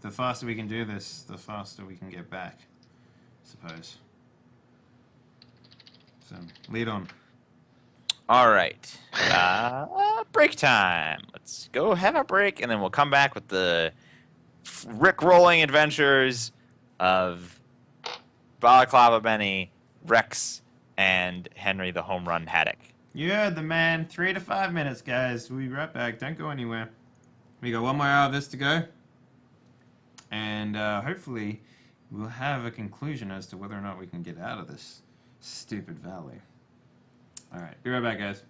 the faster we can do this, the faster we can get back, I suppose. So, lead on. All right. break time. Let's go have a break, and then we'll come back with the Rick-rolling adventures of Balaclava Benny, Rex, and Henry the Home Run Haddock. You heard the man. 3 to 5 minutes, guys. We'll be right back. Don't go anywhere. We got 1 more hour of this to go. And hopefully we'll have a conclusion as to whether or not we can get out of this stupid valley. Alright, be right back, guys.